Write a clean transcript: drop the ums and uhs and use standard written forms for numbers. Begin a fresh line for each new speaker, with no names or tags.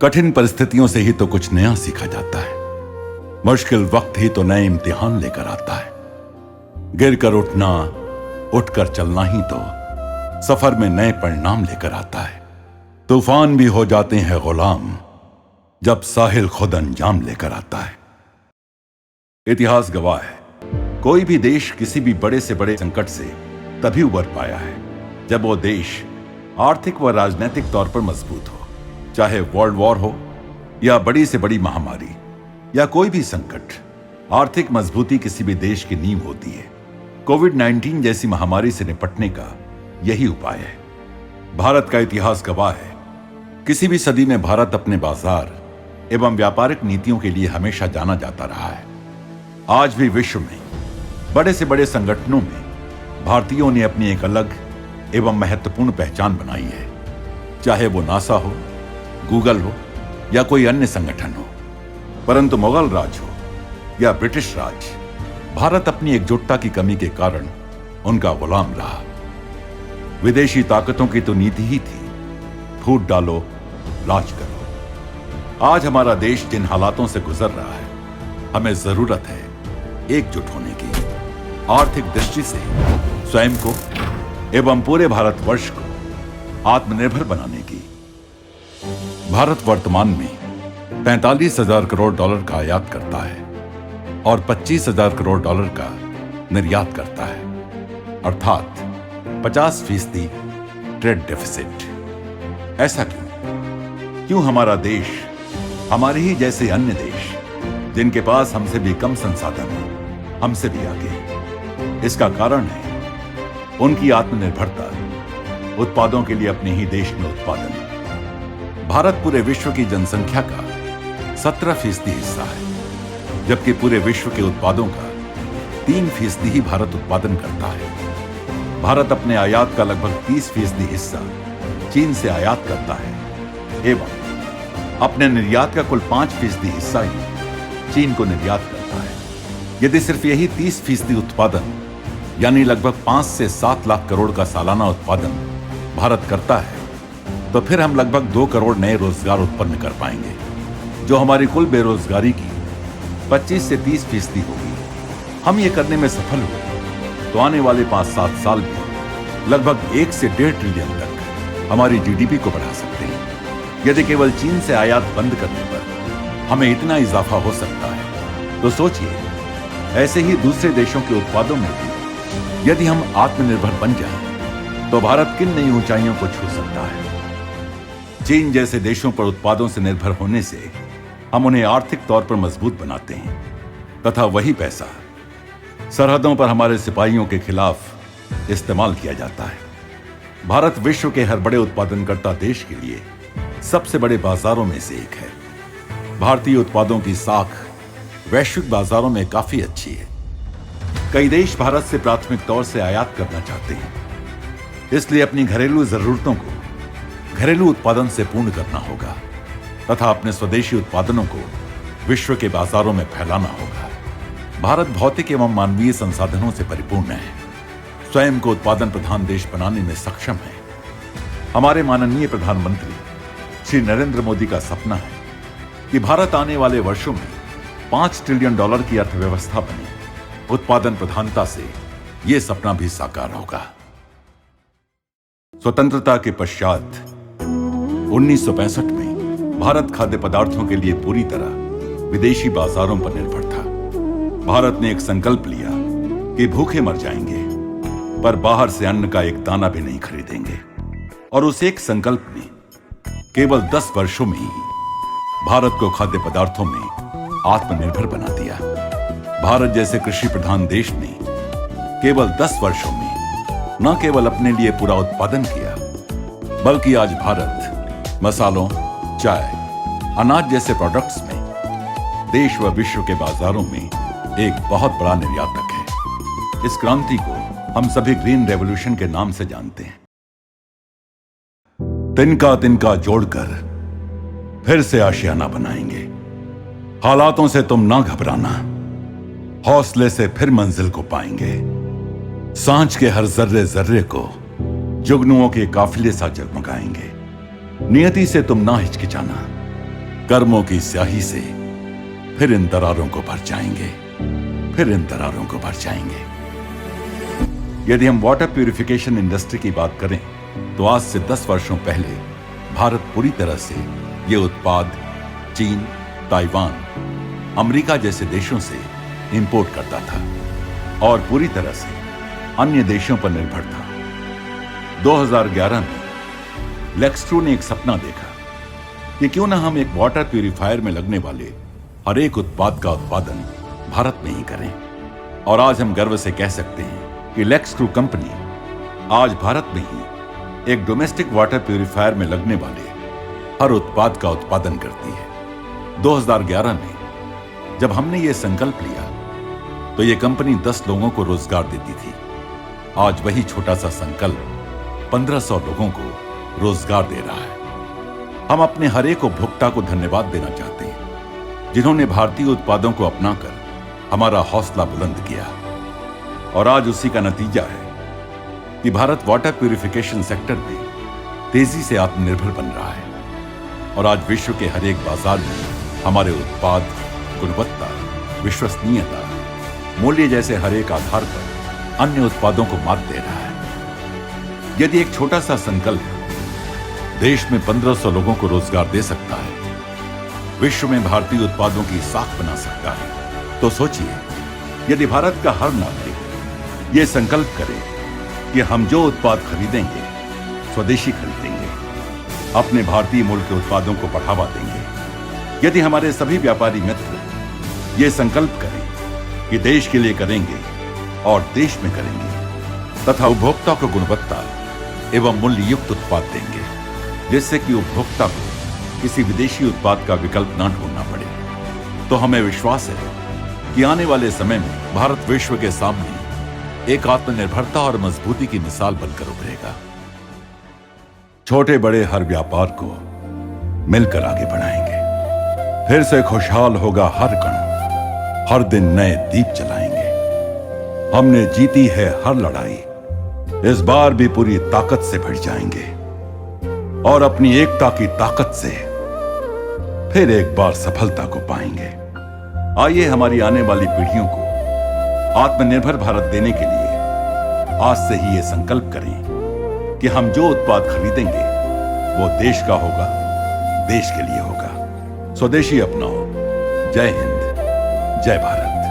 कठिन परिस्थितियों से ही तो कुछ नया सीखा जाता है। मुश्किल वक्त ही तो नए इम्तिहान लेकर आता है। गिरकर उठना, उठकर चलना ही तो सफर में नए परिणाम लेकर आता है। तूफान भी हो जाते हैं गुलाम जब साहिल खुद अंजाम लेकर आता है। इतिहास गवाह है, कोई भी देश किसी भी बड़े से बड़े संकट से तभी उबर पाया है जब वो देश आर्थिक व राजनीतिक तौर पर मजबूत हो। चाहे वर्ल्ड वॉर हो या बड़ी से बड़ी महामारी या कोई भी संकट, आर्थिक मजबूती किसी भी देश की नींव होती है। कोविड-19 जैसी महामारी से निपटने का यही उपाय है। भारत का इतिहास गवाह है, किसी भी सदी में भारत अपने बाजार एवं व्यापारिक नीतियों के लिए हमेशा जाना जाता रहा है। आज भी विश्व में बड़े से बड़े संगठनों में भारतीयों ने अपनी एक अलग एवं महत्वपूर्ण पहचान बनाई है। चाहे वो नासा हो, गूगल हो या कोई अन्य संगठन हो। परंतु मुगल राज हो या ब्रिटिश राज, भारत अपनी एकजुटता की कमी के कारण उनका गुलाम रहा। विदेशी ताकतों की तो नीति ही थी, फूट डालो, राज करो। आज हमारा देश जिन हालातों से गुजर रहा है, हमें जरूरत है एकजुट होने की। आर्थिक दृष्टि से स्वयं को एवं पूरे भारतवर्ष को आत्मनिर्भर बनाने की। भारत वर्तमान में 45,000 करोड़ डॉलर का आयात करता है और 25,000 करोड़ डॉलर का निर्यात करता है, अर्थात 50% ट्रेड डेफिसिट। ऐसा क्यों हमारा देश, हमारे ही जैसे अन्य देश जिनके पास हमसे भी कम संसाधन है, हमसे भी आगे? इसका कारण है उनकी आत्मनिर्भरता, उत्पादों के लिए अपने ही देश में उत्पादन। भारत पूरे विश्व की जनसंख्या का 17% हिस्सा है, जबकि पूरे विश्व के उत्पादों का 3% ही भारत उत्पादन करता है। भारत अपने आयात का लगभग 30% हिस्सा चीन से आयात करता है एवं अपने निर्यात का कुल 5% हिस्सा ही चीन को निर्यात करता है। यदि सिर्फ यही 30% उत्पादन यानी लगभग 5 से 7 लाख करोड़ का सालाना उत्पादन भारत करता है, तो फिर हम लगभग 2 करोड़ नए रोजगार उत्पन्न कर पाएंगे, जो हमारी कुल बेरोजगारी की 25 से 30% होगी। हम ये करने में सफल हुए तो आने वाले 5-7 साल में लगभग 1 से 1.5 ट्रिलियन तक हमारी जीडीपी को बढ़ा सकते हैं। यदि केवल चीन से आयात बंद करने पर हमें इतना इजाफा हो सकता है, तो सोचिए ऐसे ही दूसरे देशों के उत्पादों में भी यदि हम आत्मनिर्भर बन जाएं, तो भारत किन नई ऊंचाइयों को छू सकता है। चीन जैसे देशों पर उत्पादों से निर्भर होने से हम उन्हें आर्थिक तौर पर मजबूत बनाते हैं तथा वही पैसा सरहदों पर हमारे सिपाहियों के खिलाफ इस्तेमाल किया जाता है। भारत विश्व के हर बड़े उत्पादनकर्ता देश के लिए सबसे बड़े बाजारों में से एक है। भारतीय उत्पादों की साख वैश्विक बाजारों में काफी अच्छी है। कई देश भारत से प्राथमिक तौर से आयात करना चाहते हैं, इसलिए अपनी घरेलू जरूरतों को घरेलू उत्पादन से पूर्ण करना होगा तथा अपने स्वदेशी उत्पादनों को विश्व के बाजारों में फैलाना होगा। भारत भौतिक एवं मानवीय संसाधनों से परिपूर्ण है, स्वयं को उत्पादन प्रधान देश बनाने में सक्षम है। हमारे माननीय प्रधानमंत्री श्री नरेंद्र मोदी का सपना है कि भारत आने वाले वर्षों में 5 ट्रिलियन डॉलर की अर्थव्यवस्था बने। उत्पादन प्रधानता से यह सपना भी साकार होगा। स्वतंत्रता के पश्चात 1965 में भारत खाद्य पदार्थों के लिए पूरी तरह विदेशी बाजारों पर निर्भर था। भारत ने एक संकल्प लिया कि भूखे मर जाएंगे पर बाहर से अन्न का एक दाना भी नहीं खरीदेंगे, और उस एक संकल्प ने केवल 10 वर्षों में ही भारत को खाद्य पदार्थों में आत्मनिर्भर बना दिया। भारत जैसे कृषि प्रधान देश ने केवल 10 वर्षों में न केवल अपने लिए पूरा उत्पादन किया, बल्कि आज भारत मसालों, चाय, अनाज जैसे प्रोडक्ट्स में देश व विश्व के बाजारों में एक बहुत बड़ा निर्यातक है। इस क्रांति को हम सभी ग्रीन रेवोल्यूशन के नाम से जानते हैं। तिनका तिनका जोड़कर फिर से आशियाना बनाएंगे। हालातों से तुम ना घबराना, हौसले से फिर मंजिल को पाएंगे। सांझ के हर जर्रे जर्रे को जुगनुओं के काफिले सा जगमगाएंगे। नियति से तुम ना हिचकिचाना, कर्मों की स्याही से फिर इन दरारों को भर जाएंगे, फिर इन दरारों को भर जाएंगे। यदि हम वाटर प्यूरिफिकेशन इंडस्ट्री की बात करें तो आज से 10 वर्षों पहले भारत पूरी तरह से ये उत्पाद चीन, ताइवान, अमेरिका जैसे देशों से इंपोर्ट करता था और पूरी तरह से अन्य देशों पर निर्भर था। 2011 में लेक्सट्रू ने एक सपना देखा कि क्यों ना हम एक वाटर प्यूरिफायर में लगने वाले हर एक उत्पाद का उत्पादन भारत में ही करें। और आज हम गर्व से कह सकते हैं कि लेक्सट्रू कंपनी आज भारत में ही एक डोमेस्टिक वाटर प्यूरिफायर में लगने वाले हर उत्पाद का उत्पादन करती है। 2011 में जब हमने ये संकल्प लिया तो ये कंपनी 10 लोगों को रोजगार देती थी। आज वही छोटा सा संकल्प 1500 लोगों को रोजगार दे रहा है। हम अपने हर एक उपभोक्ता को धन्यवाद देना चाहते हैं जिन्होंने भारतीय उत्पादों को अपनाकर हमारा हौसला बुलंद किया। और आज उसी का नतीजा है कि भारत वाटर प्यूरिफिकेशन सेक्टर में तेजी से आत्मनिर्भर बन रहा है और आज विश्व के हर एक बाजार में हमारे उत्पाद, गुणवत्ता, विश्वसनीयता, मूल्य जैसे हर एक आधार पर अन्य उत्पादों को मात दे रहा है। यदि एक छोटा सा संकल्प देश में 1500 लोगों को रोजगार दे सकता है, विश्व में भारतीय उत्पादों की साख बना सकता है, तो सोचिए यदि भारत का हर नागरिक ये संकल्प करे कि हम जो उत्पाद खरीदेंगे स्वदेशी खरीदेंगे, अपने भारतीय मूल के उत्पादों को बढ़ावा देंगे। यदि हमारे सभी व्यापारी मित्र ये संकल्प करें कि देश के लिए करेंगे और देश में करेंगे तथा उपभोक्ता को गुणवत्ता एवं मूल्य युक्त उत्पाद देंगे जिससे कि उपभोक्ता को किसी विदेशी उत्पाद का विकल्प न ढूंढना पड़े, तो हमें विश्वास है कि आने वाले समय में भारत विश्व के सामने एक आत्मनिर्भरता और मजबूती की मिसाल बनकर उभरेगा। छोटे बड़े हर व्यापार को मिलकर आगे बढ़ाएंगे। फिर से खुशहाल होगा हर कण, हर दिन नए दीप जलाएंगे। हमने जीती है हर लड़ाई, इस बार भी पूरी ताकत से भिड़ जाएंगे और अपनी एकता की ताकत से फिर एक बार सफलता को पाएंगे। आइए हमारी आने वाली पीढ़ियों को आत्मनिर्भर भारत देने के लिए आज से ही ये संकल्प करें कि हम जो उत्पाद खरीदेंगे वो देश का होगा, देश के लिए होगा। स्वदेशी अपनाओ। जय हिंद, जय भारत।